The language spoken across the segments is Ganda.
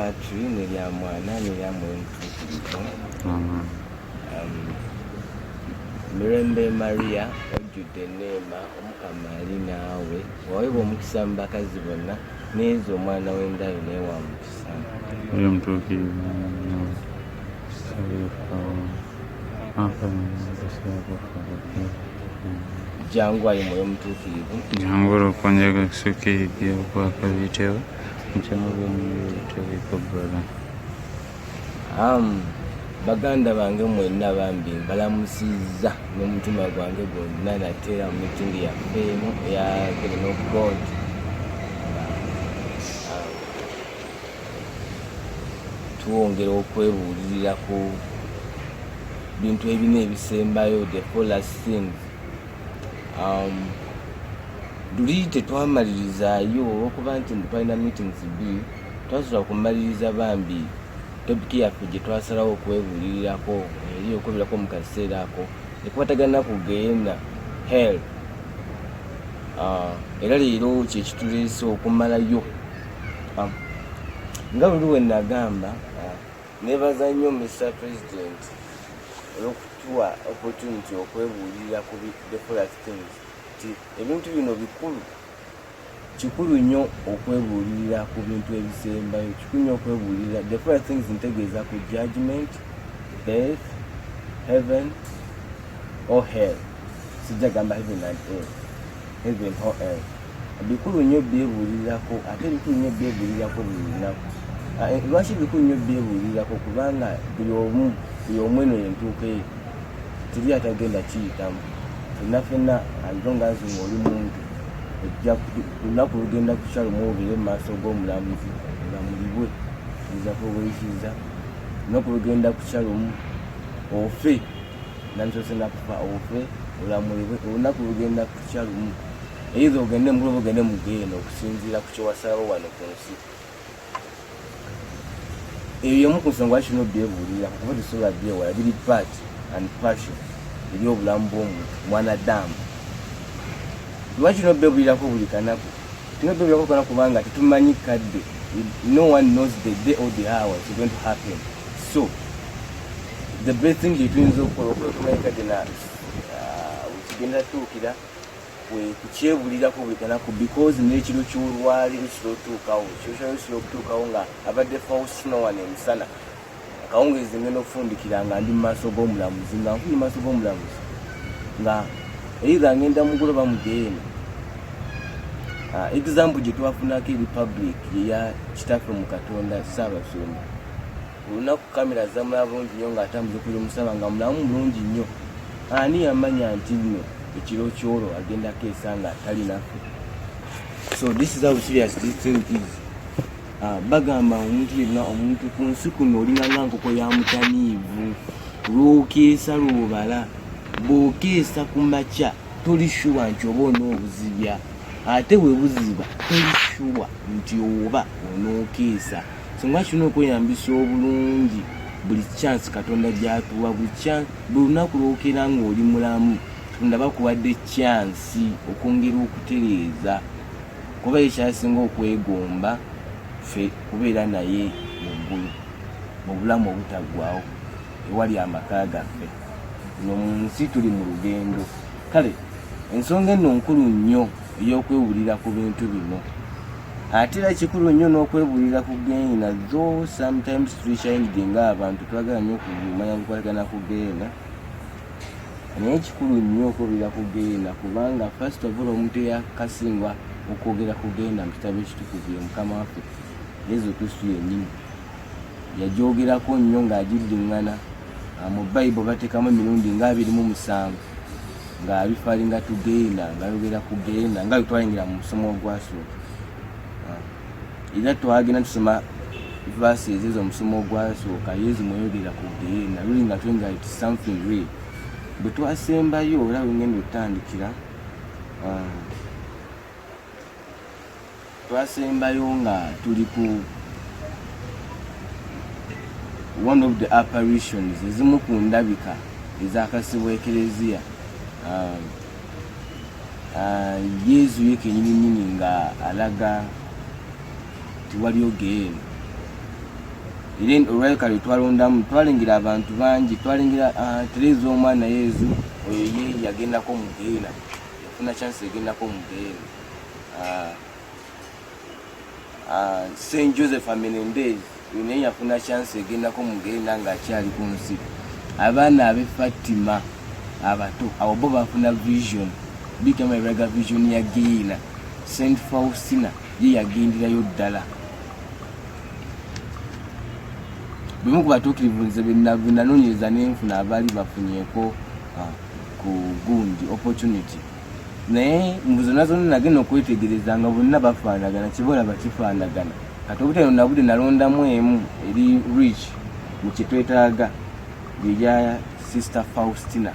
battery nelya mwana nelya mwentuukirivu. Mirembe Maria ojjudde enneema Omukama ali naawe waweebwa omukisa mu bakazi bonna n'ezo omwana w'endayo naye wa mukisa. Oyo mutuukirivu jangu ayi mwoyo mutuukirivu jangu lokonjaga kusukirigya okwakabitewo mukyamubemuyitebikobbala. baganda bange mwenna bambi mbalamusizza n'omutima gwange gwonna nateera mu mitingi yaffe emu eya Garden of God. Tuwongera okwebuulirira ku bintu ebina ebisembayo, the fullest things. Luli tetwamalirizaayo olw'okuba nti twalina meetings bbiri, twasobola kumaliriza bambi topiki yaffe gye twasalawo okwebuulirirako eri okweberako mu kaseera ako ekwatagana kugenda hell. Era leero kyekituleese okumalayo. Nga buli we nagamba, nebaza nnyo Mr. President olw'okutuwa opportunity okwebuulirira ku the fullest things. Ti ebintu bino bikulu, kikulu nnyo okwebuulirira ku bintu ebisembayo, kikulu nnyo okwebuulirira the fullest things. Ntegeeza ku judgment, death, heaven or hell. Sijja gamba heaven and hell, heaven or hell. Bikulu nnyo byebuulirirako, ate bikulu nnyo byebuulirirako buli lunaku. Lwaki bikulu nnyo byebuulirirako? Kubanga buli omu eno yentuuka ye, teri atagenda kiyitamu. Fenna fenna alongazi ng'oli muntu ojja lunaku lugenda kukya lumu obeere mu maaso g'omulamuzi olamulibwe izaako obweyisiza. Lunaku lugenda kukya lumu ofe, namusose nakufa ofe olamulibwe. Olunaku lugenda kukya lumu either ogende mu ggulo ogende mu ggeeno okusinziira ku kyewasalawo wano ku nsi. Ebyo emu ku nsonga kino byebuulira kuba tusobola byewala, biri part and passion eri obulamu bw'omuntu mwanadamu. Lwaki no byebuulirako buli kanaku? Tino byebuulirako kanaku kubanga tetumanyi kadde. No one knows the day or the hour it's going to happen. So the best thing tuyinza okukola okumanyi kadde na kigenda tuukira we kukyebulirako buli kanaku, because n'ekiro ky'olwali ekiro tuukawo ekiro okutuukawo nga abadde Faustino wano emisana akawungeezi ngenda okufundikira nga ndi mu maaso g'omulamuzi, nga nfuli mu maaso g'omulamuzi nga either ngenda muguloba mugeena. Example gye twafunako Republic yeya kitaffe mu Katonda Ssaabasumba, olunaku kamera zamulaba bulungi nnyo ng'atambuza okuli omusaba nga mulamu mulungi nnyo. Ani yamanya nti nno ekiro kyolwo agenda keesa nga tali naffe? So this is how serious this thing is. Bagamba omuntu yenna, omuntu ku nsi kuno olinganga nkoko ya mutamiivu, lwokeesa lwobala, bw'okeesa ku makya toli shuwa nti oba onoobuzibya, ate we buziba toli shuwa nti oba onookeesa. So nga kino okweyambisa obulungi buli chance Katonda gy'atuwa, buli lunaku lwokera ng'oli mulamu Katonda bakuwadde chance okwongera okutereeza, kuba ekyasinga okwegomba ffe kubeera naye mu ggulu mu bulamu obutaggwaawo ewali amaka gaffe. No mu nsi tuli mu lugendo. Kale ensonga eno nkulu nnyo ey'okwewulira ku bintu bino, ate era kikulu nnyo n'okwewulira ku geena. Though sometimes tulikyayingidde abantu twagala nnyo okumanya bikwatagana ku geena, naye kikulu nnyo okwewulira ku geena kubanga first of all omuntu eyakasingwa okwogera ku geena mu kitabo ekitukuvu ye Mukama waffe Yesu Kristo yennyini. Yagyogerako nnyo ng'agiddiŋŋana. Mu Bayibuli bateekamu emirundi nga 27 ng'abifaalinga tugenda ng'ayogera ku geena nga bitwalengera mu musomo ogwasooka. Era twagenda tusoma verses ezo omusomo ogwasooka Yesu mweyogera ku geena luli nga twenga it something real. Bwe twasembayo era wengenda otandikira twasembayo nga tuli ku one of the apparitions ezimu ku ndabika ezakasibwa ekereziya. Yesu yeke nyini nga alaga tiwaliyo geena. era olwalekale twalondamu twalengera abantu bangi twalengera Tereza omwana Yezu oyo ye yagendako mu Geena yafuna chance yagendako mu Geena Saint Joseph Amenendez naye yafuna chance yagendako mu Geena ng'akyali ku nsi abaana ab'e Fatima abato abo bo bafuna vision bikama ebiraga vision ya Geena Saint Faustina ye yagenderayo ddala bimu ku batuukirivu nze binanoonyereza n'enfuna abaali bafunyeko ku gundi opportunity naye mu zonna zonna nagenda okwetegereza nga bonna bafaanagana kibolaba kifaanagana kati obuteno nabudde nalondamu emu eri rich mu kyetwetaaga lya Sister Faustina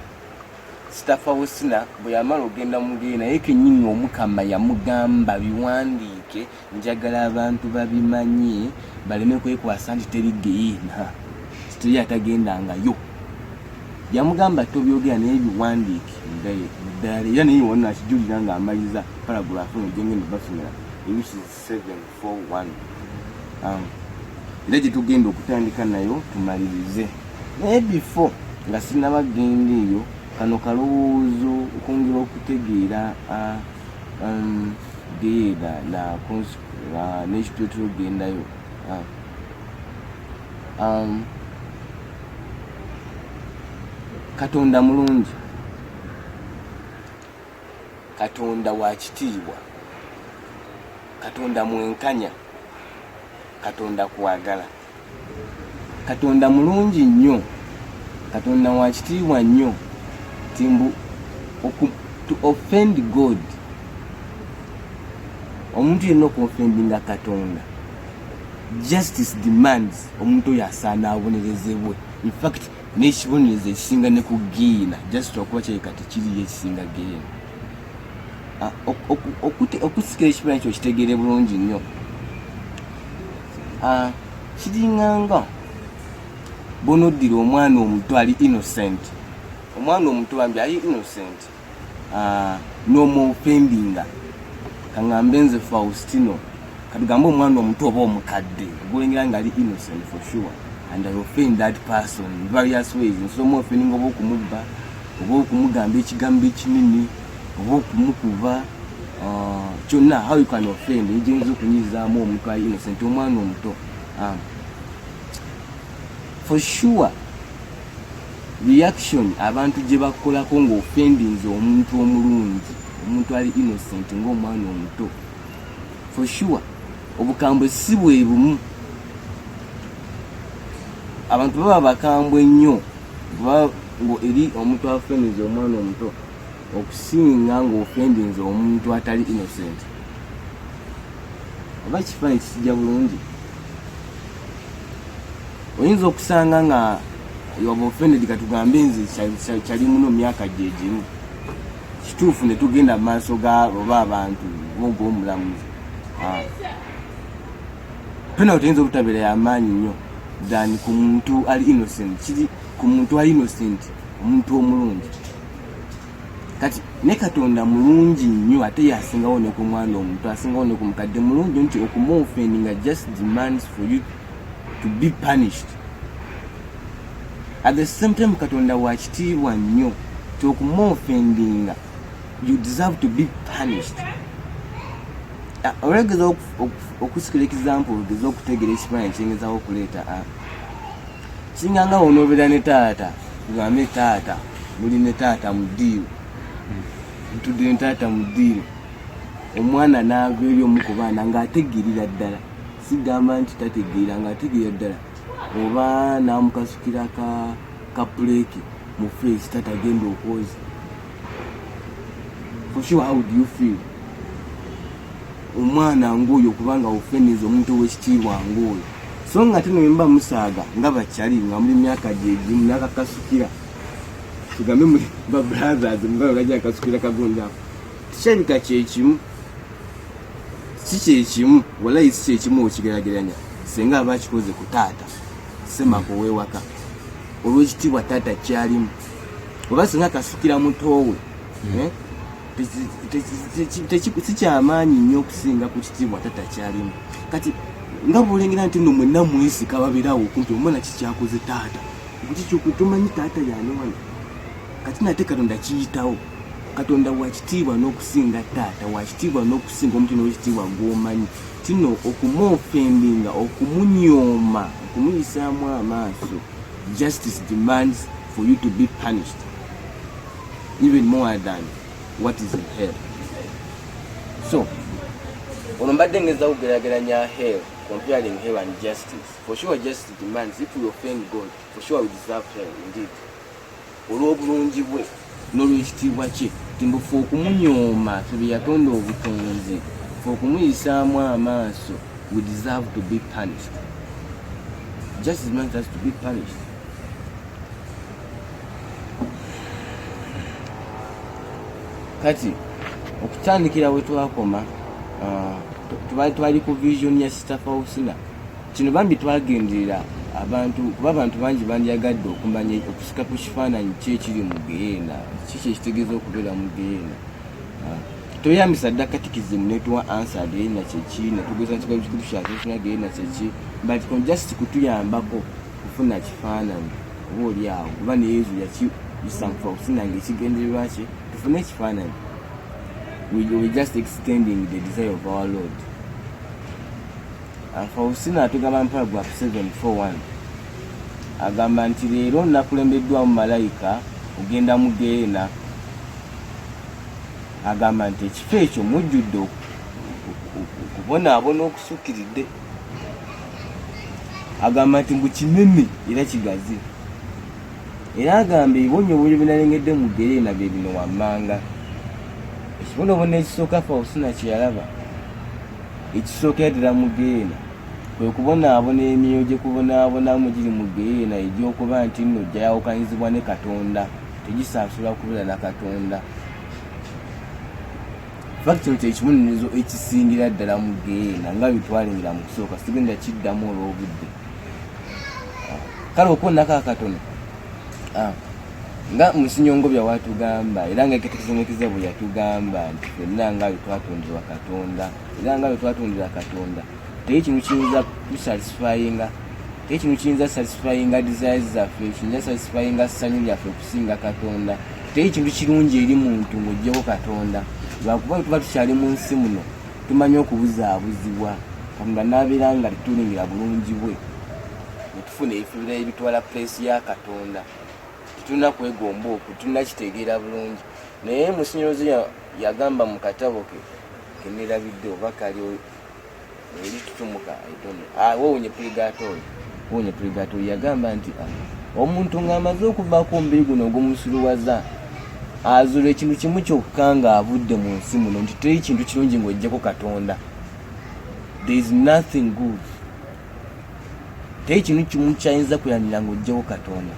bwe yamala ogenda mu Geena naye kennyini Omukama yamugamba biwandiike njagala abantu babimanye baleme kwekwasa nti teri Geena teri atagendangayo yamugamba tobyogera naye biwandiike ddala era naye wonna akijulira ng'amaliza paragraph eno gyengenda basomera which is 741 era gye tugenda okutandika nayo tumalirize naye before nga sinabagenda eyo kano kalowoozo okwongera okutegeera Geena n'ekitwetero ogendayo Katonda mulungi, Katonda wa kitiibwa, Katonda mwenkanya, Katonda kwagala, Katonda mulungi nnyo, Katonda wa kitiibwa nnyo. Timbu to offend God omuntu yenna okuoffendinga Katonda justice demands omuntu yasaana abonerezebwe. In fact n'ekibonerezo ekisinga ne ku Geena just okuba kyekati kiri ekisinga Geena okusikira ekifaananyi ekyo kitegeere bulungi nnyo. Kiringanga bonoddira omwana omuto ali innocent, omwana omuto bambi ali innocent n'omuoffendinga kaŋŋambe nze Faustino katugambe omwana omuto oba omukadde ogulengera nga ali innocent for sure and I offend that person in various ways. Nsobola omuoffendinga oba okumubba oba okumugamba ekigambo ekinini oba okumukuba kyonna how you can offend ejenza okunyizaamu omuntu ali innocent omwana omuto for sure reaction abantu gye bakolako ng'offendinze omuntu omulungi omuntu ali innocent ng'omwana omuto for sure obukambwe si bwe bumu. Abantu baba bakambwe nnyo ngo eri omuntu offendinze omwana omuto okusinga ng'offendinze omuntu atali innocent. Oba kifaananyi kisijja bulungi oyinza okusanga nga yoba offended katugambe nze kyali muno myaka gye gimu kituufu ne tugenda mu maaso oba abantu ng'omulamuzi penalty eyinza obutabeera y'amaanyi nnyo than ku muntu ali innocent kiri ku muntu ali innocent omuntu omulungi. Kati ne Katonda mulungi nnyo ate yasingawo ne ku mwana omuntu asingawo ne ku mukadde mulungi nti okumuoffendinga just demands for you to be punished. At the same time Katonda wa kitiibwa nnyo ti okumuoffendinga you deserve to be punished. Olwegeza okusikira example ogeza okutegeera ekifaananyi kyengezaho okuleeta singa nga onoobeera ne taata tugambe taata muli ne taata mu ddiiro ntudde ne taata mu ddiiro omwana n'ava eri omu ku baana ng'ategeerera ddala sigamba nti tategeera ng'ategeerera ddala oba n'amukasukira ka puleeki mu face taata agenda okwoza for sure how do you feel? Omwana ng'oyo kubanga offendinze omuntu ow'ekitiibwa ng'oyo so nga tino mba musaaga nga bakyali nga muli myaka gyegimu n'akakasukira tugambe muli ba brothers mubalo lajja akasukira kagonda tikyabika kyekimu si kyekimu walayi si kyekimu okigerageranya senga aba akikoze ku taata semako wewaka olw'ekitiibwa taata kyalimu oba singa akasukira mutoowe sikyamaanyi nnyo okusinga ku kitiibwa taata kyalimu. Kati nga bwolengera nti nno mwenna mwisika babeerawo okumpi omwana kikyakoze taata okukikyuku tomanyi taata yani wano kati nate Katonda kiyitawo Katonda wakitiibwa n'okusinga taata wakitiibwa n'okusinga omuntu n'owekitiibwa gw'omanyi kino okumwofendinga okumunyooma okumuyisaamu amaaso. Justice demands for you to be punished even more than what is in hell. So ono mbadde ngeza kugeraageranya hell, comparing hell and justice. For sure justice demands, if we offend God, for sure we deserve hell indeed. Olw'obulungi bwe n'olw'ekitiibwa kye timbufu okumunyooma ffe yatonda obutonzi fe okumuyisaamu amaaso, we deserve to be punished. Justice demands us to be punished. Kati okutandikira we twakoma twali ku vision ya Sister Faustina. Kino bambi twagenderera abantu kuba abantu bangi bandyagadde okumanya okusika ku kifaananyi kyekiri mu Geena, kiki ekitegeeza okubeera mu Geena. Toyambisa dda katikizimu netuwa answer Geena kyeki, netugeza nti kikutukyatufuna Geena kyeki, but just kutuyambako kufuna kifaananyi oba oli awo kuba ne Yesu yakiyisa mu Faustina ng'ekigendererwa kye tufune ekifaananyi. We just extending the desire of our Lord. Faustina atugamba mu paragraph 741 agamba nti leero nakulembeddwamu malayika ogenda mu Geena. Agamba nti ekifo ekyo mujjudde okubonaabona okusukkiridde. Agamba nti mbu kinene era kigazi. Era agamba ebibonyoobonyo bye nalengedde mu Geena bye bino wammanga. Ekibonabona ekisooka Faustina kye yalaba ekisookera ddala mu Geena kwe kubonaabona emyoyo gye kubonaabonamu giri mu Geena egy'okuba nti nno gyayawukanyizibwa ne Katonda, tegisaasulwa kubeera na Katonda. Fact kino kyekibonerezo ekisingira ddala mu Geena nga bitwalengera mu kusooka, sigenda kiddamu olw'obudde. Kale okwonako akatono nga Musinyongo bya watugamba era nga ekitekezo bwe yatugamba nti ffenna nga bwe twatondebwa Katonda era nga bwe twatondera Katonda teri kintu kiyinza kusatisfyinga, teri kintu kiyinza satisfyinga desires zaffe, kiyinza satisfyinga ssanyu lyaffe okusinga Katonda. Teri kintu kirungi eri muntu ng'oggyeko Katonda, lwakuba bwe tuba tukyali mu nsi muno tumanyi okubuzaabuzibwa. Katonda n'abeera nga tetulengera bulungi bwe ne tufuna ebifo ebitwala place ya Katonda. Tulina kwegomba okwo, tulina kitegeera bulungi. Naye Musinyonzi yagamba mu katabo ke kenerabidde oba kali eri tutumuka wonye purigatori yagamba nti omuntu ng'amaze okuvaako omubiri guno ogw'omusuluwaza azuula ekintu kimu kyokka ng'avudde mu nsi muno nti teri kintu kirungi ng'oggyeko Katonda. There is nothing good. Teri kintu kimu kyayinza kuyanira ng'oggyeko Katonda.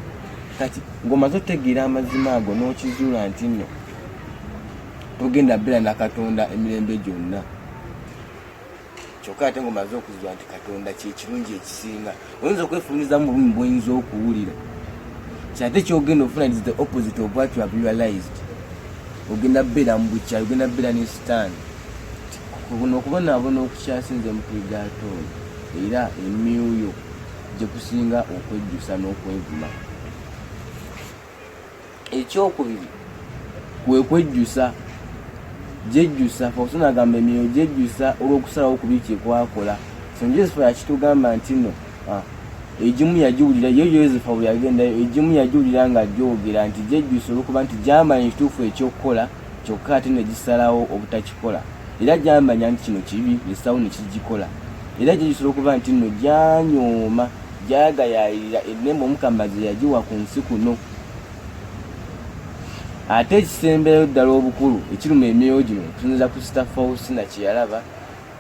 Kati ng'omaze otegeera amazima ago n'okizuula nti nno togenda beera na Katonda emirembe gyonna, kyokka ate ng'omaze okuzuula nti Katonda kye kirungi ekisinga, oyinza okwefunirizamu bulumi bw'oyinza okuwulira kyate kyogenda ofuna is the opposite of what you have realized. Ogenda beera mu bukyali, ogenda beera ne sitaani. Kuno okubonaabona okukyasinze mu purigatori era emyoyo gye kusinga okwejjusa n'okwevuma. Ekyokubiri kwe kwejjusa, gyejjusa. Faustina agamba emyoyo gyejjusa olw'okusalawo okubi kye kwakola. St. Joseph yakitugamba nti nno egimu yagiwulira ye Yosefu bwe yagendayo, egimu yagiwulira nga gyogera nti gyejjusa olw'okuba nti gyamanya ekituufu ekyokukola kyokka ate ne gisalawo obutakikola. Era gyamanya nti kino kibi esawo ne kigikola. Era gyejjusa olw'okuba nti nno gyanyooma, gyagayaalirira ennembe Omukama gye yagiwa ku nsi kuno. Ate ekisemberayo ddala obukulu ekiruma emyoyo gino okusinziira ku Sister Faustina kye yalaba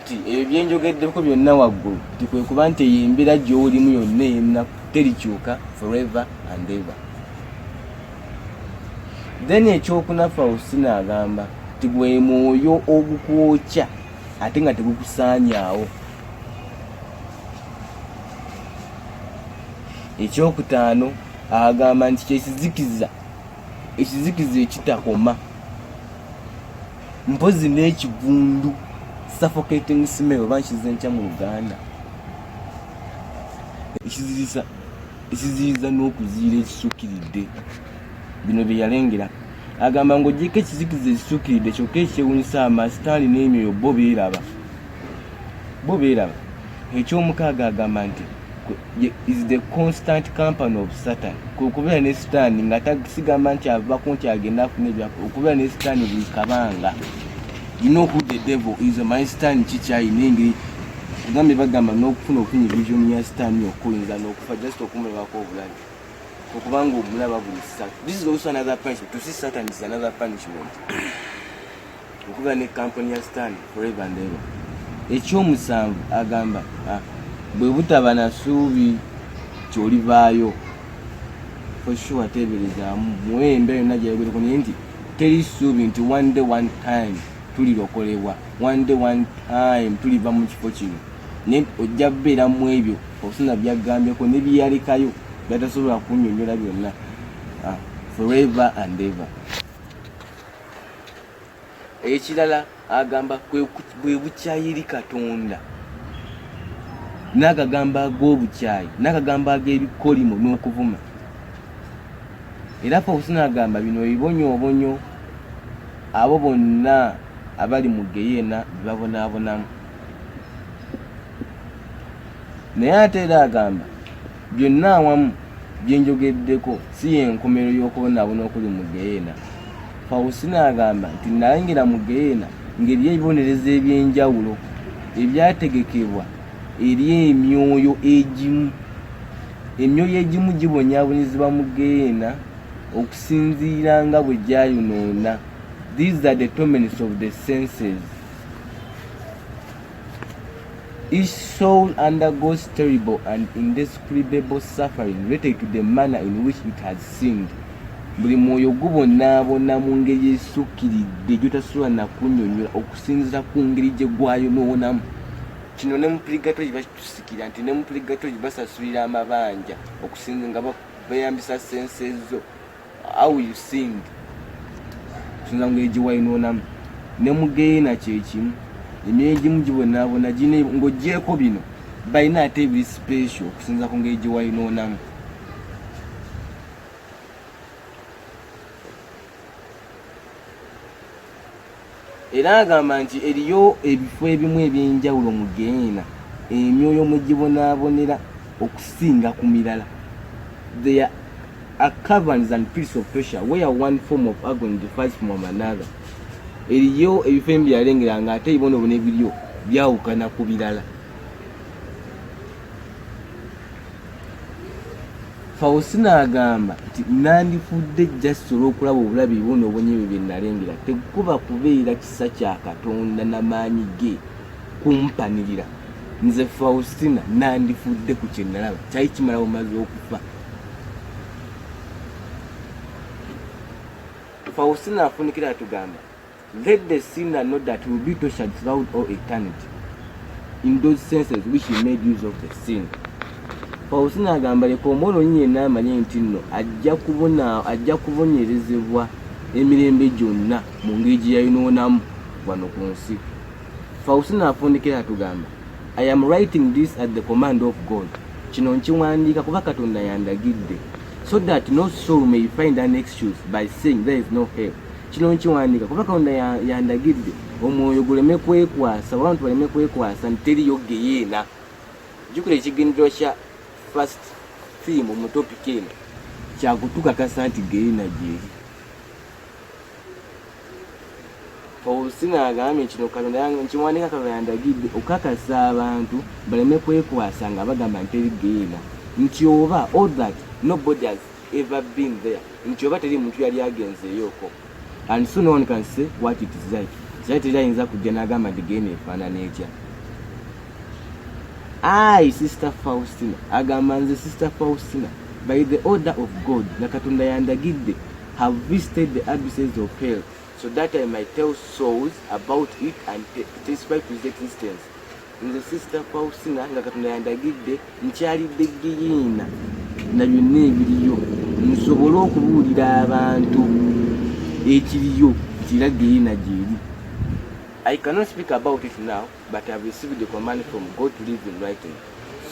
nti ebyo byenjogeddeko byonna waggulu nti kwe kuba nti eyo embeera gy'olimu yonna ey'ennaku terikyuka forever and ever. Then ekyokuna Faustina agamba nti gwe mwoyo ogukwokya ate nga tegukusaanyaawo. Ekyokutaano agamba nti kyekizikiza, ekizikiza ekitakoma, mpozi n'ekivundu, suffocating smell oba nkize nkya mu Luganda. ekiziriza n'okuziira ekisukkiridde bino bye yalengera. Agamba ng'oggyeko ekizikiza ekisukkiridde kyokka ekyewuunyisa amasitaani n'emyoyo bo beeraba. Ekyomukaaga agamba nti is the constant company of Satan. Okubeera ne Sitaani nga tasigamba nti avako nti agenda afuna ebyako. Okubeera ne Sitaani buli kabanga. You know who the devil is. Omanyi Sitaani kikyayina engeri kugambe bagamba n'okufuna okunya vision ya Sitaani okuyinza n'okufa just okumulabako obulabe. Okubanga omulaba buli ssatu. This is also another punishment. To see Satan is another punishment. Okubeera ne company ya Sitaani forever and ever. Ekyomusanvu agamba bwe butaba na ssuubi ky'olivaayo for sure teeberezaamu muwe embeera yonna gyayogera naye nti teri ssuubi nti one day one time tulirokolebwa, one day one time tuliva mu kifo kino. Naye ojja kubeera mu ebyo Faustina byagambyeko ne byeyalekayo byatasobola kunnyonnyola byonna forever and ever. Ekirala agamba bwe bukyayi eri Katonda n'akagamba ag'obukyayi n'akagamba ag'ebikolimo n'okuvuma. Era Faustina agamba bino ebibonyoobonyo abo bonna abali mu Geyeena bibabonaabonamu. Naye ate era agamba byonna awamu bye njogeddeko si y'enkomerero y'okubonaabona okuli mu Geyeena. Faustina agamba nti nalengera mu Geyeena ngeri ebibonerezo eby'enjawulo ebyategekebwa eri emyoyo egimu. Emyoyo egimu gibonyaabonyezebwa mu Geyeena okusinziira nga bwe gyayonoona. These are the torments of the senses. Each soul undergoes terrible and indescribable suffering related to the manner in which it has sinned. Buli mwoyo gubonaabona mu ngeri esukkiridde gy'otasobola na kunnyonnyola okusinziira ku ngeri gye gwayonoonamu. Kino ne mu purigatori bakitusikira nti ne mu purigatori basasulira amabanja okusinza nga bayambisa senses zo how you sinned kusinza ngeri gye wayonoonamu. Ne mu Geyeena kye kimu emyoyo egimu gibonaabona ng'oggyeko bino balina ate ebiri special okusinza ku ngeri gye wayonoonamu. Era agamba nti eriyo ebifo ebimu eby'enjawulo mu Geyeena emyoyo mwe gibonaabonera okusinga ku mirala. There are caverns and pits of torture where one form of agony differs from another. Eriyo ebifo ebyalengera nga ate ebibonoobona ebiriyo byawukana ku birala. Faustina agamba nti nandifudde just olw'okulaba obulabe ebibonoobonyo ebyo bye nalengera tekuba kubeera kisa kya Katonda n'amaanyi ge kumpanirira. Nze Faustina nandifudde ku kye nalaba kyali kimala bumaze okufa. Faustina afunikira atugamba let the sinner know that he will be tortured throughout all eternity in those senses which he made use of the sin. Faustina agamba leka omwolonyi yenna amanye nti nno ajja kubonyerezebwa emirembe gyonna mu ngeri gye yayonoonamu wano ku nsi. Faustina afundikira atugamba I am writing this at the command of God. Kino nkiwandiika kuba Katonda yandagidde so that no soul may find an excuse by saying there is no hell. Kino nkiwandiika kuba Katonda yandagidde omwoyo guleme kwekwasa abantu baleme kwekwasa nti teriyo Geyeena. Jjukira ekigendero kya first theme mu topic eno kyakutukakasa nti Geyeena gyeri. Faustina agambye kino Katonda nkiwandiika Katonda yandagidde okukakasa abantu baleme kwekwasa nga bagamba nti eri Geyeena nti oba all that nobody has ever been there nti oba teri muntu yali agenzeeyoko and so no one can say what it is like. Kyali teri ayinza kujja n'agamba nti Geyeena efaanana etya. Sister Faustina agamba nze Sister Faustina by the order of God nga Katonda yandagidde have visited the abysses of hell so that I might tell souls about it and testify to its existence. Nze Sister Faustina nga Katonda yandagidde nkyalidde Geyeena na byonna ebiriyo nsobole okubuulira abantu ekiriyo kira Geyeena gyeri. I cannot speak about it now, but I have received the command from God to live in writing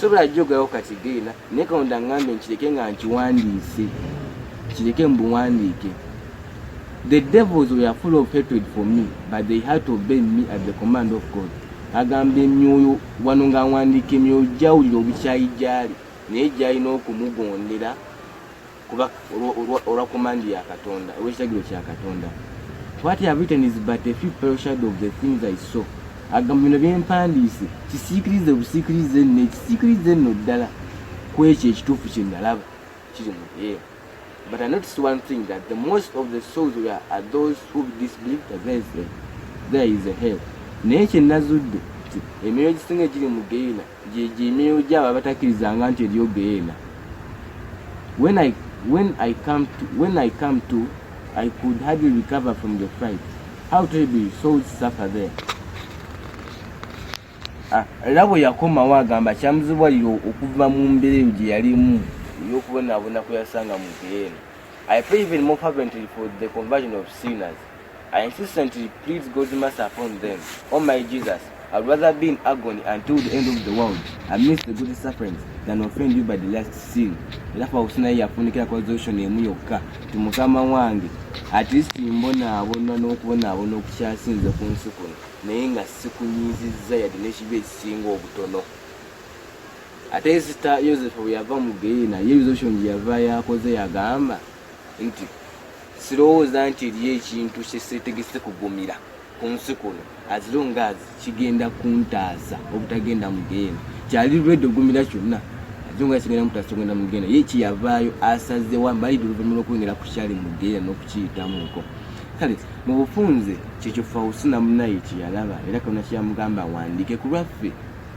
sobola jjogerawo kati genda naye Katonda ngambe nkireke nga nkiwandiise kireke mbuwandiike. The devils were full of hatred for me, but they had to obey me at the command of God. Agamba emyoyo wano nga nwandiika emyoyo gyawulira obukyayi gyali naye gyalina okumugondera kuba olwa komandi ya Katonda olw'ekiragiro kya Katonda. What I have written is but a few shadow of the things I saw. Agamba bino byempandiise kisiikirize busiikirize nekisiikirize nno ddala ku ekyo ekituufu kye nalaba kiri mu byeyo. But I noticed one thing, that the most of the souls are those who disbelieve that there is a hell. Naye kye nazudde nti emyoyo egisinga egiri mu geena gye emyoyo gy'abo abatakkirizanga nti eriyo geena. When I come to, I could hardly recover from the fright. How terribly souls suffer there. Era bwe yakomawo agamba kyamuzibwalira okuva mu mbeera gye yalimu ey'okubonaabona kwe yasanga mu geena. I pray even more fervently for the conversion of sinners. I insistently plead God's mercy upon them. Oh my Jesus, I'd rather be in agony until the end of the world amidst the good sufferings than offend you by the last sin. Era Faustina yafunikira kwa resolution emu yokka nti Mukama wange at least mbonaabona n'okubonaabona okukyasinze ku nsi kuno naye nga sikunyiizizza yadde n'ekibi ekisinga obutono. Ate Sista Yosefu bwe yava mu geena ye resolution gye yava yakoze yagamba nti sirowooza nti eriyo ekintu kye seetegese kugumira ku nsi kuno as long as kigenda kuntaasa obutagenda mu geena. Kyali lwedde ogumira kyonna as long as kigenda mutaasa ogenda mu geena. Ye kyeyavaayo asazewo amalidde oluvannyuma lw'okwongera ku kyali mu geena n'okukiyitamuko. Kale mu bufunze kyekyo Faustina munnaye kye yalaba era Katonda kye yamugamba awandiike ku lwaffe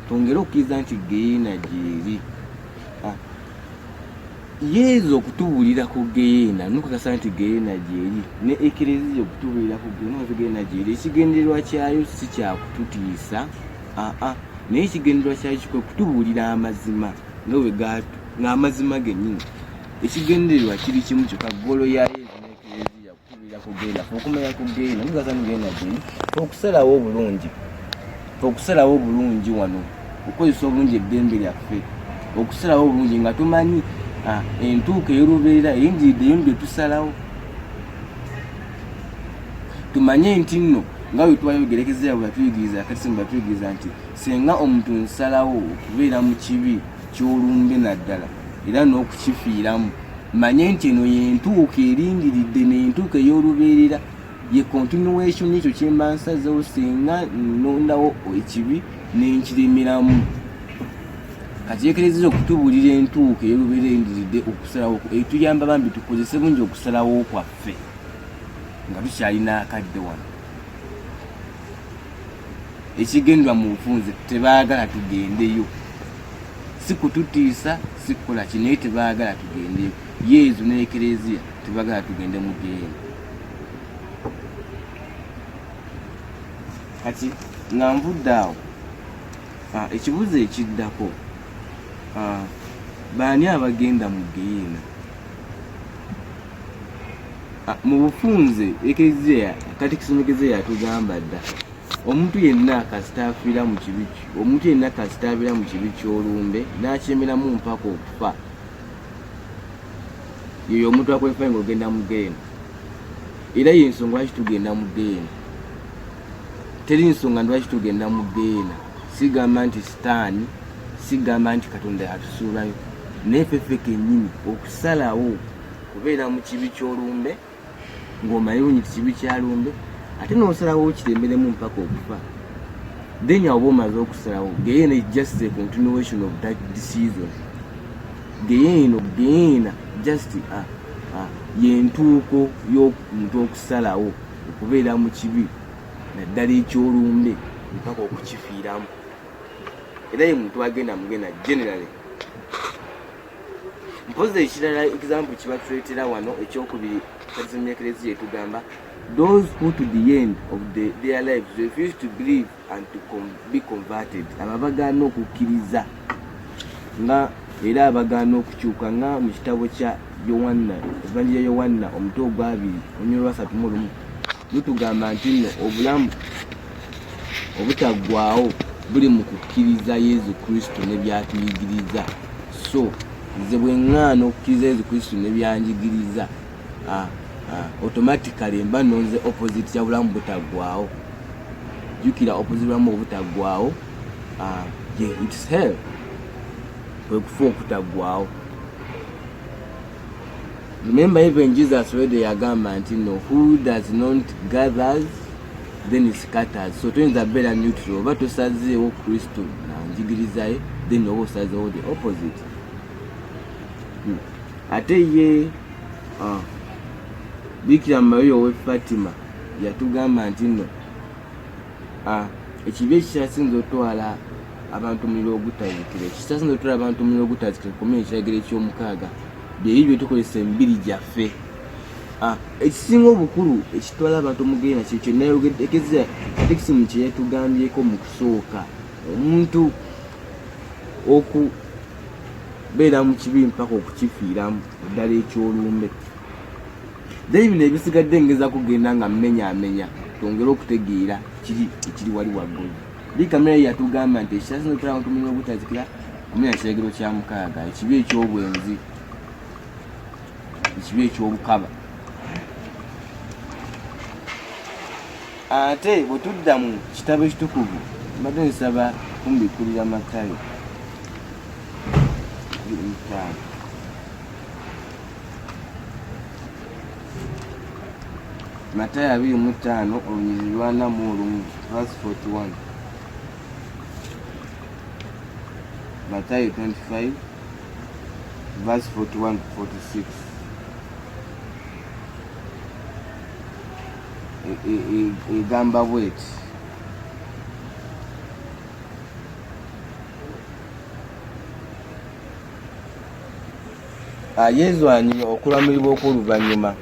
twongere okukkiriza nti geena gyeri. Yesu okutubuulira ku geena nokakasa nti geena gyeri ne ekereziya okutubuulira ku geena gyeri. Ekigendererwa kyayo si kyakututiisa naye ekigendererwa kyayo kikwe kutubuulira amazima ng'amazima gennyini. Ekigendererwa kiri kimu kyokka, golo ya Yesu n'ekereziya okutubuulira ku geena okumanya ku geena nokakasa nti geena gyeri okusalawo obulungi okusalawo obulungi wano okukozesa obulungi eddembe lyaffe okusalawo obulungi nga tumanyi entuuko ey'olubeerera eyingiriddeyo bye tusalawo. Tumanye nti nno nga bwe twayogerekezera bwe batuyigiriza akati bwe batuyigiriza nti senga omuntu nsalawo okubeera mu kibi ky'olumbe naddala era n'okukifiiramu, manye nti eno y'entuuko eringiridde n'entuuko ey'olubeerera ye continuation y'ekyo kye mba nsazeewo senga nondawo ekibi n'enkiremeramu. Kati ekereziya okutubuulira entuuko ey'olubeerera eyingiridde okusalawo etuyamba bambi tukozese bungi okusalawo kwaffe nga tukyalina akadde wano. Ekigendwa mu bufunze tebaagala tugendeyo, si kututiisa si kukola ki naye tebaagala tugendeyo. Yesu n'ekereziya tebaagala tugende mu geena. Kati nga nvudde awo ekibuzo ekiddako baani abagenda mu geena? Mu bufunze ekereziya kati kisomekeze yatugamba dda omuntu yenna kasitaafiira mu kibi omuntu yenna kasitaafiira mu kibi ky'olumbe n'akyemeramu mpaka okufa yeyo omuntu akwefayo ng'ogenda mu geena. Era y'ensonga lwaki tugenda mu geena. Teri nsonga lwaki tugenda mu geena. Sigamba nti sitaani, sigamba nti Katonda yatusuulayo, naye ffe kennyini okusalawo kubeera mu kibi ky'olumbe ng'omanyi bungi kibi kya lumbe ate n'osalawo kiremeremu mpaka okufa. Then oba omaze okusalawo geena is just a continuation of that decision. Geena just y'entuuko y'omuntu okusalawo okubeera mu kibi naddala eky'olumbe mpaka okukifiiramu. Era ye muntu agenda mugenda generally. Mpoze ekirala example kiba tuleetera wano ekyokubiri kazimya ekereziya etugamba those who to the end of their lives refuse to believe and to be converted. Abagaana okukkiriza nga era abagaana okukyuka nga mu kitabo kya Yohanna, evanjiri ya Yohanna omutwe ogwabiri onyolwa 31 lutugamba nti nno obulamu obutaggwaawo buli mu kukkiriza Yesu Kristo ne byatuyigiriza. So nze bwe ŋŋaana okukkiriza Yesu Kristo ne byanjigiriza, automatically mba nonze opposite ya bulamu butaggwaawo. Jjukira opposite bulamu obutaggwaawo, it's hell, kwe kufa okutaggwaawo. Remember even Jesus already yagamba nti no, who does not gathers then it scatters. So tuyinza beera neutral, oba tosazeewo Kristo nanjigirizaye then oba osazeewo the opposite. Ate ye Bikira Maria owe Fatima yatugamba nti no, ekibi ekyasinza otwala abantu muliro ogutazikira, ekisinza otwala abantu muliro ogutazikira kumenya ekiragiro eky'omukaaga byebyo tukozesa emibiri gyaffe. Ekisinga obukulu ekitwala abantu omugenda kyekyo nayogedekeza ekisimu kye yatugambyeko mu kusooka, omuntu okubeera mu kibi mpaka okukifiiramu ddala ekyolumbe. Then bino ebisigadde ngeza kugenda nga mmenyaamenya tongera okutegeera ekiri wali waggulu. Bikira Maria yatugamba nti ekyasinza otwala abantu muliro ogutazikira kumenya ekiragiro kya mukaaga, ekibi eky'obwenzi, ekibi eky'obukaba. Ate bwe tudda mu kitabo ekitukuvu mbadde nsaba kumbikulira Matayo 25. Matayo 25 olunyiriri lwa 41 verse 41. Matayo 25 verse 41 to 46. Egamba bweti, Yesu anyumye okulamurirwa okw'oluvannyuma.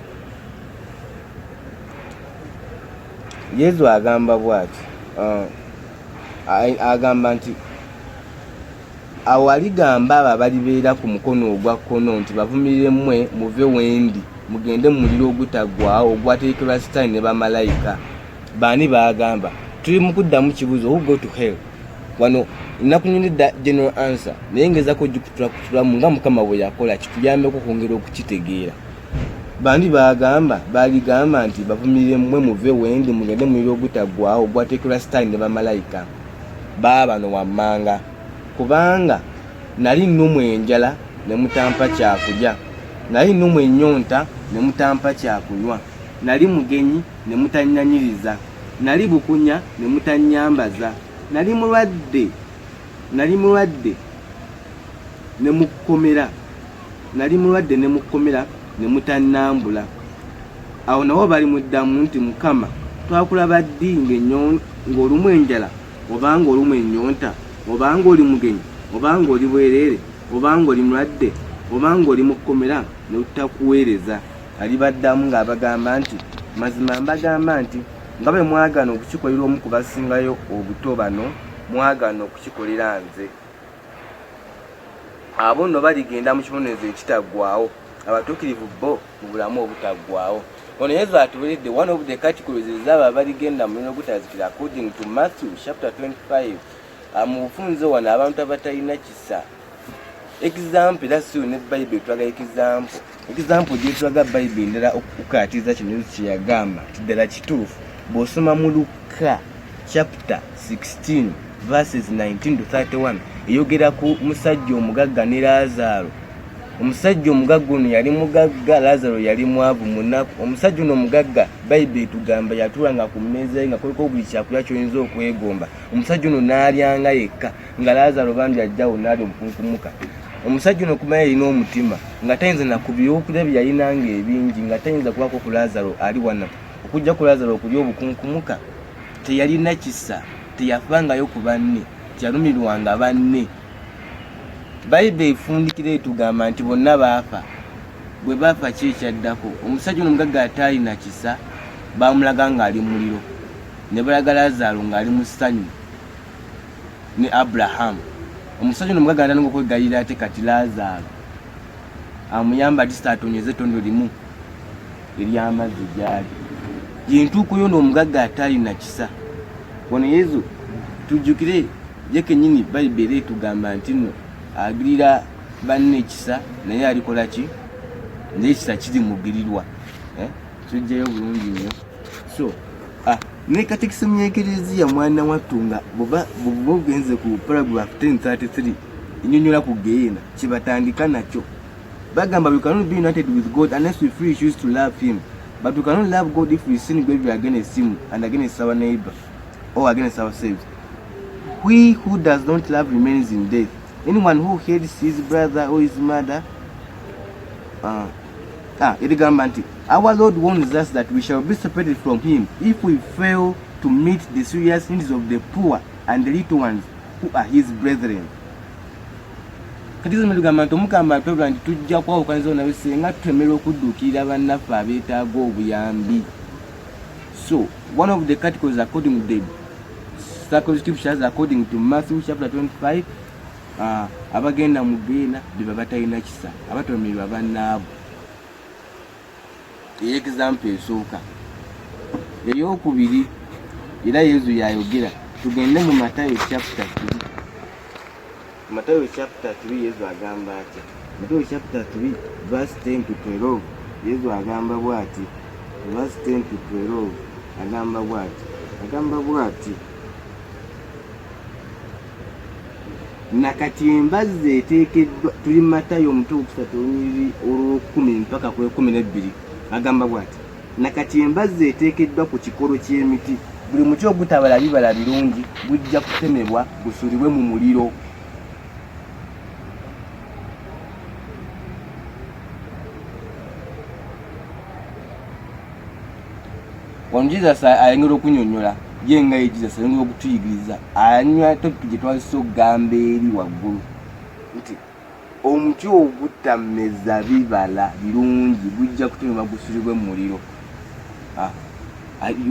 Yesu agamba bw'ati, agamba nti awo aligamba abo abalibeera ku mukono ogwa kkono nti bavumirire mmwe muve wendi mugende mu muliro ogutaggwaawo ogwateekerwa Sitaani ne bamalayika. Baani baagamba? Tuli mu kuddamu kibuuzo, who go to hell? Wano nakunyonedda general answer naye ngezaako gikutulamu nga Mukama bwe yakola kituyambeko okwongera okukitegeera. Baani baagamba? Baligamba nti bavumirire mmwe muve wendi mugende mu muliro ogutaggwaawo ogwateekerwa Sitaani ne bamalayika. Baabano wammanga, kubanga nali nnumwa enjala ne mutampa kyakulya, nali nnumwa ennyonta ne mutampa kyakunywa, nali mugenyi ne mutannanyiriza, nali bukunya ne mutannyambaza, nali mulwadde ne mukkomera, ne mutannambula. Awo nawo bali muddamu nti Mukama, twakulaba ddi ng'olumu enjala, obanga olumu ennyonta, obanga oli mugenyi, obanga oli bwereere, obanga oli mulwadde, obanga oli mukkomera ne tutakuweereza. Alibaddamu ng'abagamba nti mazima mbagamba nti nga bwe mwagaana okukikolera omu ku basingayo obuto bano, mwagaana okukikolera nze. Abo nno baligenda mu kibonerezo ekitaggwaawo, abatuukirivu bo mu bulamu obutaggwaawo. Ono Yesu atubuulidde one of the categories z'abo abaligenda mu muliro ogutazikira according to Matthew chapter 25. Mu bufunze wano abantu abatalina kisa. Example era siyo ne Bible twaga example gye twaga Bible ndala okukaatiza kino kye yagamba ddala kituufu. Bw'osoma mu Luka chapter 16 verses 19 to 31 eyogera ku musajja omugagga ne Laazaalo. Omusajja omugagga ono yali mugagga, Laazaalo yali mwavu munaku. Omusajja ono omugagga Bible etugamba yatuulanga ku mmeeza ye nga kuliko buli kyakulya ky'oyinza okwegomba. Omusajja ono n'alyanga yekka nga Laazaalo bambi ajjawo n'alya obukunkumuka. Omusajja ono kumanya yalina omutima nga tayinza na ku byokulya bye yalinanga ebingi, nga tayinza kubako ku Laazaalo ali wano. Okujja ku Laazaalo okulya obukunkumuka, teyalina kisa, teyafangayo ku banne, teyalumirwanga banne. Bible efundikira etugamba nti bonna baafa. Bwe baafa ki ekyaddako? Omusajja ono omugagga ataalina kisa baamulaga ng'ali muliro, ne balaga Laazaalo ng'ali mu ssanyu ne Abraham. Omusajja ono omugagga natandika okwegayirira ate kati Laazaalo amuyamba ati atonyeze ettondo limu ery'amazzi gy'ali. Yentuuko yo n'omugagga ataalina kisa. Wano Yesu tujjukire ye kenyini bayibuli etugamba nti nno agirira banne ekisa naye alikola ki naye ekisa kiri mugirirwa tujjayo bulungi nnyo. So ne katekisimu y'Ekereziya mwana wattu nga bwoba ogenze ku paragraph 1033 ennyonnyola ku geyeena kyebatandika nakyo bagamba we cannot be united with God unless we freely choose to love him, but we cannot love God if we sin gravely against him and against our neighbor or against ourselves. He who does not love remains in death. Anyone who hates his brother or his mother our Lord warns us that we shall be separated from him if we fail to meet the serious needs of the poor and the little ones who are his brethren. Katizime tugamba nti omukama atwebula nti tujja kwawukaniza nawe senga tutemera okudduukirira bannaffe abeetaaga obuyambi. So one of the categories according to the sacred scriptures according to Matthew chapter 25 abagenda mu geena beba batalina kisa abatomerwa bannaabo. Example esooka eyokubiri era Yesu yayogera tugende mu Matayo chapter 3. Matayo chapter 3 Yesu agamba ati Matayo chapter 3 verse 10 to 12 Yesu agamba bwati verse 10 to 12 agamba bwati nakati embazi eteekeddwa tuli Matayo omutwe 3:10 mpaka ku 12 agamba bwati nakati embazi eteekeddwa ku kikolo ky'emiti buli muti ogutabala bibala birungi gujja kutemebwa gusulibwe mu muliro. Wano Jesus ayongera okunyonnyola yenga ye Jesus ayongera okutuyigiriza anywa topic gye twaliso gamba eri waggulu nti omuti ogutameza bibala birungi gujja kutemebwa gusulibwe mu muliro.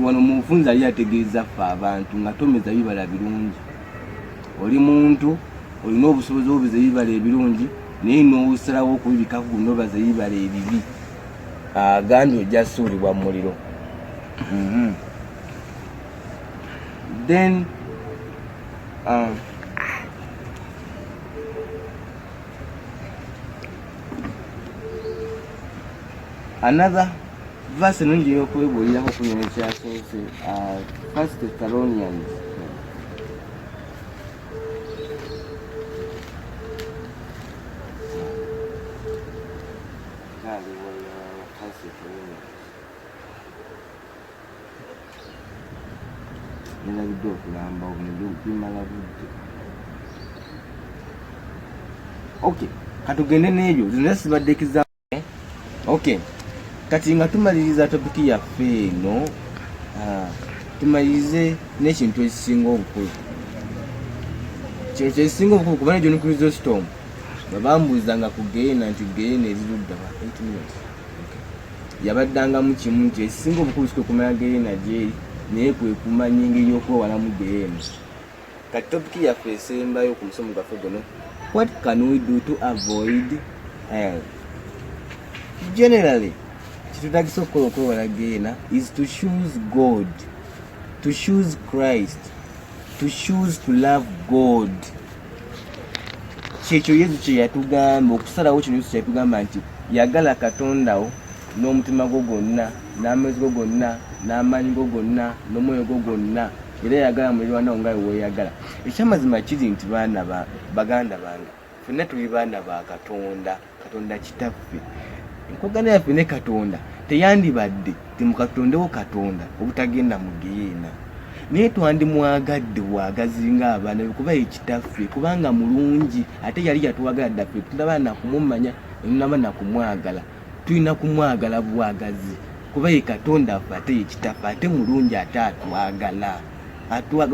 Wano mufunza ali ategeeza ffe abantu nga tomeza bibala birungi. Oli muntu olina obusobozi obubiza ebibala ebirungi naye n'osalawo okubibikaku n'obaza ebibala ebibi agandi ojja suulibwa mu muliro. Then another verse nungi y'okwebuulirako kunyona ekyasoose 1 Thessalonians okay katugende n'ebyo zino sibadde example. Okay kati nga tumaliriza topiki yaffe eno tumalirize n'ekintu ekisinga obukulu. Kino kyekisinga obukulu kubanga John Chrysostom babambuuzanga ku geena nti geena erirudda ba 8 minutes yabaddangamu kimu nti ekisinga obukulu sikwe kumanya geena gyeri naye kwe kumanya engeri y'okwewalamu geena. Kati topiki yaffe esembayo ku musomo gwaffe guno, what can we do to avoid hell? Generally kitutagisa okukola okwewala geena is to choose God, to choose Christ, to choose to love God. Kyekyo Yesu kye yatugamba okusalawo kino. Yesu kye yatugamba nti yagala Katondawo n'omutima gwo gwonna n'amazzi go gonna n'amaanyi go gonna n'omwoyo gwo gwonna era yagala muliraanwo nga weeyagala. Ekyamazima kiri nti baganda bange ffenna tuli baana ba Katonda, Katonda kitaffe. Enkogana yaffe ne Katonda teyandibadde temukatondewo Katonda obutagenda mu geyeena, naye twandimwagadde bwagazi ng'abaana be kuba ye kitaffe kubanga mulungi ate yali yatuwagala ddaffe tulaba na kumumanya naba na kumwagala. Tulina kumwagala bwagazi kuba ye Katonda ffe ate ye kitaffe ate mulungi ate atwagala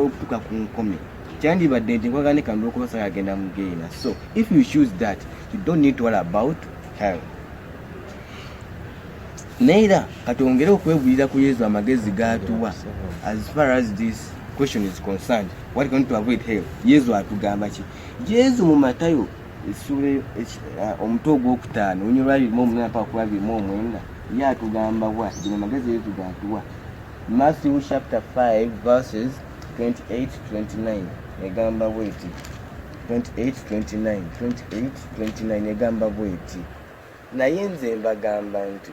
okutuuka ku nkomi. Kyandibadde nti enkogana ne Katonda okubasala agenda mu geyeena. So if you choose that you don't need to worry about hell. Neither katongere okwebulira ku Yesu amagezi gatuwa as far as this question is concerned. What going to avoid hell? Yesu atugamba ki? Yesu mu Matayo esura omutwe ogwokutaano onyolwa 1:29 ye atugamba bwati bino magezi Yesu gatuwa. Matthew chapter 5 verses 28:29 egamba bweti 28:29 egamba bweti naye nze mbagamba nti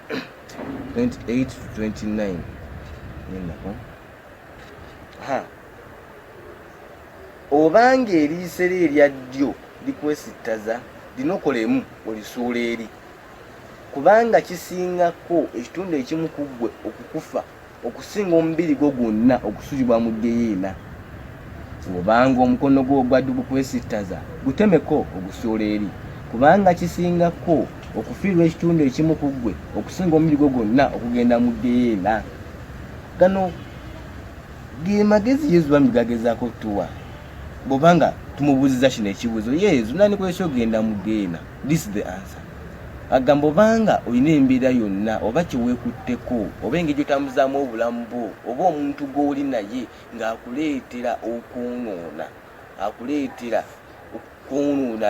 28:29 nenako obanga eriisera erya ddyo likwesittaza linokolemu olisuula eri kubanga kisingako ekitundu ekimu ku ggwe okukufa okusinga omubiri gwo gwonna okusulibwa mu geyeena. Obanga omukono gwo ogwaddu gukwesittaza gutemeko ogusuula eri kubanga kisingako okufiirwa ekitundu ekimu ku ggwe okusinga omubiri gwo gwonna okugenda mu geyeena. Gano ge magezi Yesu bambi gagezaako tuwa bw'obanga tumubuuziza kino ekibuuzo, Yesu nani kwesha ogenda mu geyeena? This is the answer. Agamba obanga olina embeera yonna oba kyeweekutteko oba engeri gy'otambuzaamu obulamu bwo oba omuntu gw'oli naye ng'akuleetera okwonoona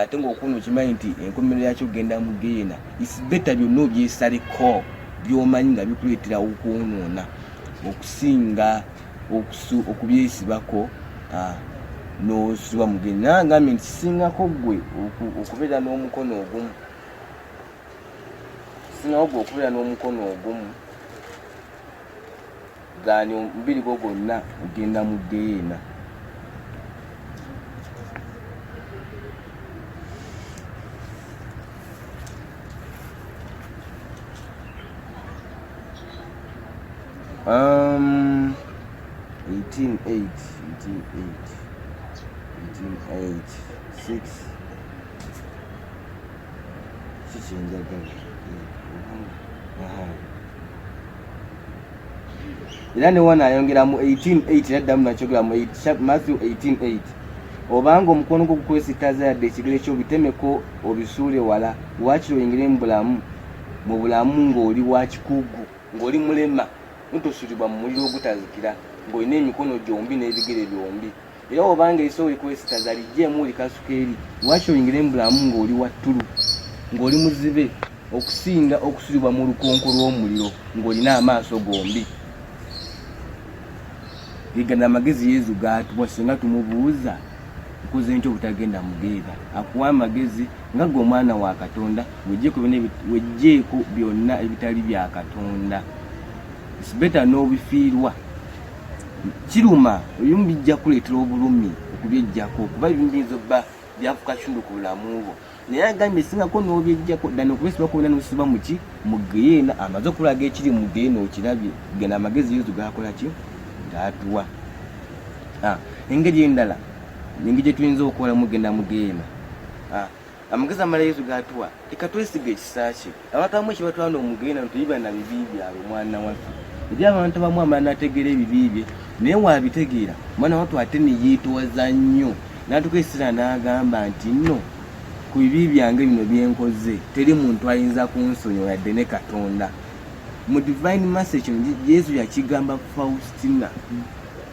ate ng'okwonoona okimanyi nti enkomerero yakyo ogenda mu geyeena. It's better byonna obyesaleko by'omanyi nga bikuleetera okwonoona okusinga okubyesibako n'osulibwa mu geyeena. Nagambye nti kisingako ggwe okubeera n'omukono ogumu okubeera n'omukono ogumu gani omubiri gwo gwonna ogenda mu geyeena. Era ne wana ayongeramu 18:8 yaddamu nakyogeramu Matthew 18:8 obanga omukono gwo gukwesittaza yadde ekigere kyo bitemeko obisuule wala waakiri oyingire mu bulamu ng'oli wa kikugu ng'oli mulema ntosulibwa mu muliro ogutazikira ng'olina emikono gyombi n'ebigere byombi. Era obanga eriiso likwesittaza lijjeemu likasuka eri waakiri oyingire mu bulamu ng'oli wa ttulu ng'oli muzibe okusinga okusulibwa mu lukonko lw'omuliro ng'olina amaaso gombi. Gana amagezi Yesu gatuwa singa tumubuuza nkoze ntyo obutagenda mu geyeena. Akuwa amagezi nga gwe omwana wa Katonda wejjeeko byonna ebitali bya Katonda. It's better n'obifiirwa. Kiruma ebimu bijja kuleetera obulumi okubyejjako kuba ebimu biyinza obba byafuuka kitundu ku bulamu bwo. Naye agambye singako n'obyejjako ddala okubesibwa kwonna n'osibwa mu ki mu geyeena. Amaze okulaga ekiri mu geyeena okirabye. Gana amagezi Yesu gakola ki gatuwa. Engeri endala engeri gye tuyinza okukola mugenda mu geyeena. Amagezi amala Yesu gatuwa leka twesiga ekisa kye. Abantu abamu ekibatwala mu geyeena ntuyiba na bibi byabwe mwana waffe. Eri abantu abamu amala n'ategeera ebibi bye naye waabitegeera mwana wattu ate ne yeetowaza nnyo n'atukeesera n'agamba nti nno ku bibi byange bino byenkoze teri muntu ayinza kunsonyiwa yadde ne Katonda. Mu divine message Yesu yakigamba Faustina.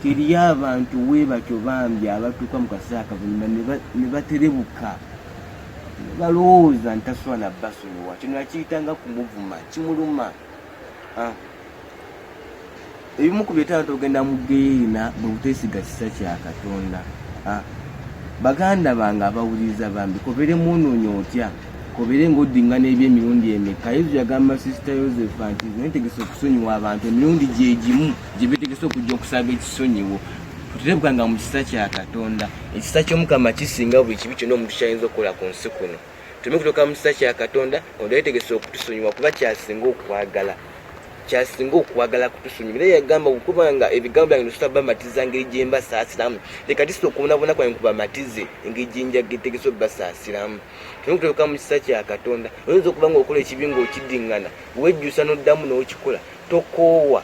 Teri abantu we batyo bambi abatuuka mu kaseera akavunyuma ne baterebuka ne balowooza ntasobola na basonyiwa. Kino yakiyitanga kumuvuma kimuluma. Ebimu ku byetaata ogenda mu geyeena bwe buteesiga kisa kya Katonda. Baganda bange abawuliriza bambi kobere munoonye otya kobere ng'oddingana eby'emirundi emeka. Yesu yagamba Sisita Yosefu nti neetegese okusonyiwa abantu emirundi gye gimu gye beetegese okujja okusaba ekisonyiwo. Tuterebukanga mu kisa kya Katonda. Ekisa ky'Omukama kisinga buli kibi kyonna omuntu kyayinza okukola ku nsi kuno. Tuleme kutuuka mu kisa kya Katonda nga yeetegese okutusonyiwa kuba kyasinga okwagala. Kyasinga okwagala kutusonyiwa. Era yagamba kubanga ebigambo byange tutabamatiza engeri gye mbasaasiramu leka tisita okubonabona kwange kubamatize engeri gye njagetegese obbasaasiramu. Tuleme kutuuka mu kisa kya Katonda. Oyinza okuba ng'okola ekibi ng'okiddingana wejjusa n'oddamu n'okikola tokoowa.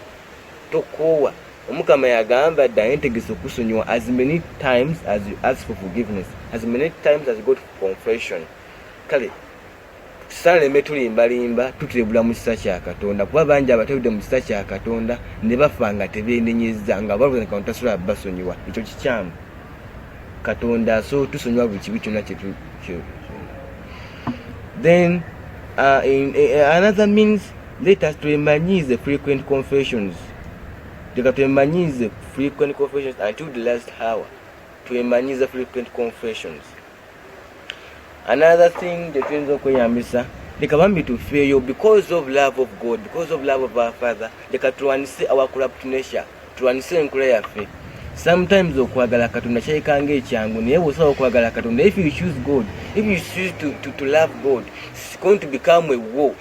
Omukama yagamba dda yentegese okusonyiwa as many times as you ask for forgiveness, as many times as you go to confession. Kale tusaleme tulimbalimba tuturebula mu kisa kya Katonda kuba bangi abatawudde mu kisa kya Katonda ne bafa nga tebeenenyezza nga balowooza nti tasobola basonyiwa. Ekyo kikyamu. Katonda so tusonyiwa buli kibi kyonna kye. Then another means let us to emanyize frequent confessions. leka twemanyize frequent confessions until the last hour. Twemanyize frequent confessions. Another thing that tuyinza okweyambisa, leka bambi tufeeyo because of love of God, because of love of our Father, leka tulwanise our corrupt nature, tulwanise enkula yaffe. Sometimes okwagala Katonda kyayikanga ekyangu, naye bw'osaba okwagala Katonda, if you choose God, if you choose to love God, it's going to become a war.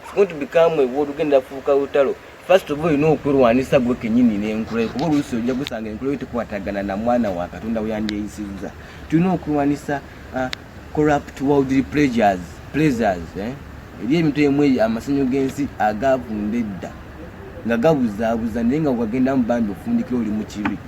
It's going to become a war. Ugenda fuuka lutalo. First of all, you know okwirwanisa gwe kennyini n'enkula, kuba oluusi ojja gusanga enkula yo tekwatagana na mwana wa Katonda we yandyeyisizza. Tulina okwirwanisa corrupt worldly pleasures, eri ebintu emu amasanyu g'ensi agavunda edda nga gabuzaabuza naye nga wagenda mu bambi ofundikira oli mu kibi.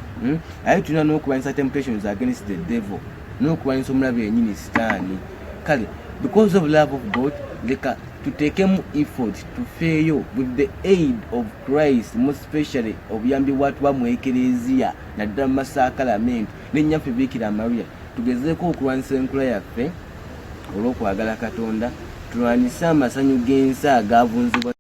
Aye tulina n'okulwanyisa temptations against the devil, n'okulwanyisa omulabe yennyini sitaani. Kale because of love of God, leka tuteekemu effort tufeeyo with the aid of Christ, most especially obuyambi bwatuba mu ekereziya naddala mu masakalamenti n'ennyaffe Biikira Maria, tugezeeko okulwanyisa enkula yaffe olw'okwagala Katonda, tulwanyise amasanyu g'ensi agavunzibwa